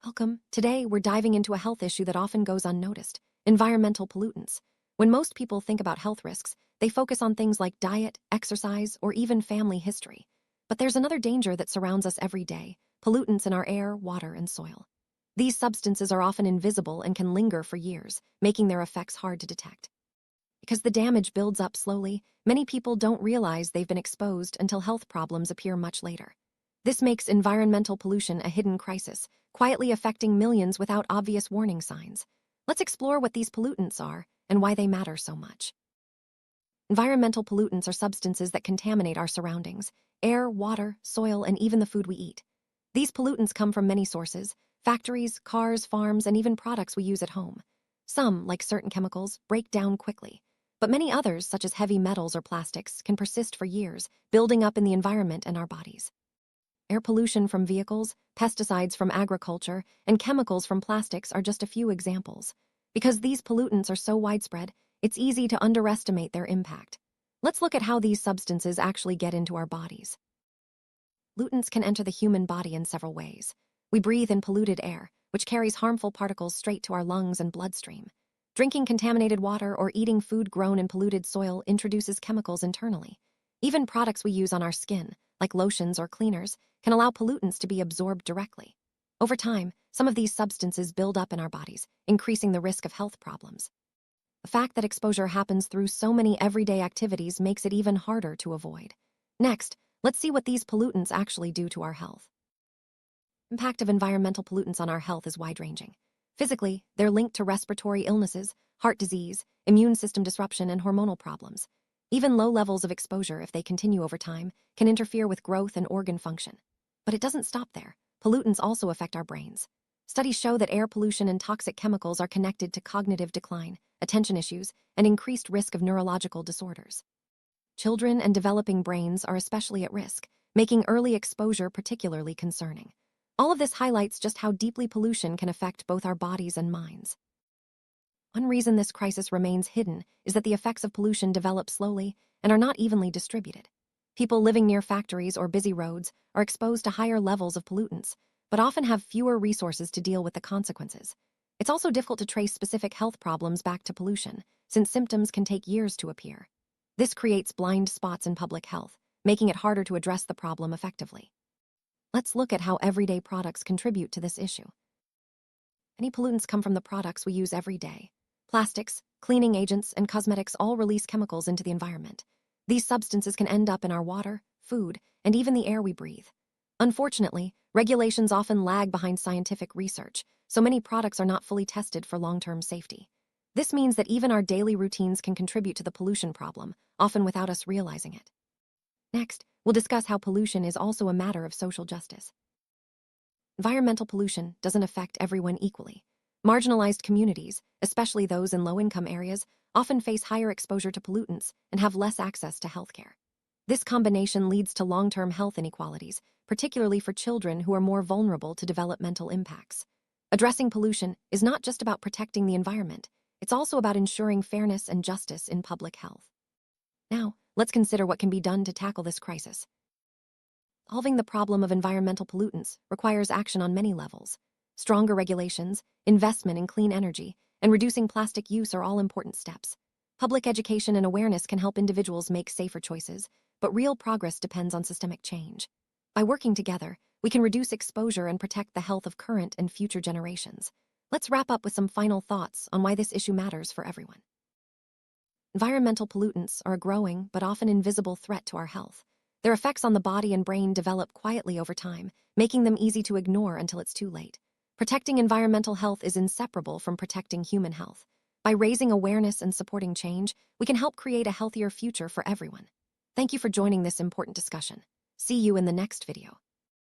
Welcome. Today, we're diving into a health issue that often goes unnoticed: environmental pollutants. When most people think about health risks, they focus on things like diet, exercise, or even family history. But there's another danger that surrounds us every day: pollutants in our air, water, and soil. These substances are often invisible and can linger for years, making their effects hard to detect. Because the damage builds up slowly, many people don't realize they've been exposed until health problems appear much later. This makes environmental pollution a hidden crisis, quietly affecting millions without obvious warning signs. Let's explore what these pollutants are and why they matter so much. Environmental pollutants are substances that contaminate our surroundings: air, water, soil, and even the food we eat. These pollutants come from many sources: factories, cars, farms, and even products we use at home. Some, like certain chemicals, break down quickly, but many others, such as heavy metals or plastics, can persist for years, building up in the environment and our bodies. Air pollution from vehicles, pesticides from agriculture, and chemicals from plastics are just a few examples. Because these pollutants are so widespread, it's easy to underestimate their impact. Let's look at how these substances actually get into our bodies. Pollutants can enter the human body in several ways. We breathe in polluted air, which carries harmful particles straight to our lungs and bloodstream. Drinking contaminated water or eating food grown in polluted soil introduces chemicals internally. Even products we use on our skin, like lotions or cleaners, can allow pollutants to be absorbed directly. Over time, some of these substances build up in our bodies, increasing the risk of health problems. The fact that exposure happens through so many everyday activities makes it even harder to avoid. Next, let's see what these pollutants actually do to our health. The impact of environmental pollutants on our health is wide-ranging. Physically, they're linked to respiratory illnesses, heart disease, immune system disruption, and hormonal problems. Even low levels of exposure, if they continue over time, can interfere with growth and organ function. But it doesn't stop there. Pollutants also affect our brains. Studies show that air pollution and toxic chemicals are connected to cognitive decline, attention issues, and increased risk of neurological disorders. Children and developing brains are especially at risk, making early exposure particularly concerning. All of this highlights just how deeply pollution can affect both our bodies and minds. One reason this crisis remains hidden is that the effects of pollution develop slowly and are not evenly distributed. People living near factories or busy roads are exposed to higher levels of pollutants, but often have fewer resources to deal with the consequences. It's also difficult to trace specific health problems back to pollution, since symptoms can take years to appear. This creates blind spots in public health, making it harder to address the problem effectively. Let's look at how everyday products contribute to this issue. Many pollutants come from the products we use every day. Plastics, cleaning agents, and cosmetics all release chemicals into the environment. These substances can end up in our water, food, and even the air we breathe. Unfortunately, regulations often lag behind scientific research, so many products are not fully tested for long-term safety. This means that even our daily routines can contribute to the pollution problem, often without us realizing it. Next, we'll discuss how pollution is also a matter of social justice. Environmental pollution doesn't affect everyone equally. Marginalized communities, especially those in low-income areas, often face higher exposure to pollutants and have less access to healthcare. This combination leads to long-term health inequalities, particularly for children who are more vulnerable to developmental impacts. Addressing pollution is not just about protecting the environment, it's also about ensuring fairness and justice in public health. Now, let's consider what can be done to tackle this crisis. Solving the problem of environmental pollutants requires action on many levels. Stronger regulations, investment in clean energy, and reducing plastic use are all important steps. Public education and awareness can help individuals make safer choices, but real progress depends on systemic change. By working together, we can reduce exposure and protect the health of current and future generations. Let's wrap up with some final thoughts on why this issue matters for everyone. Environmental pollutants are a growing but often invisible threat to our health. Their effects on the body and brain develop quietly over time, making them easy to ignore until it's too late. Protecting environmental health is inseparable from protecting human health. By raising awareness and supporting change, we can help create a healthier future for everyone. Thank you for joining this important discussion. See you in the next video.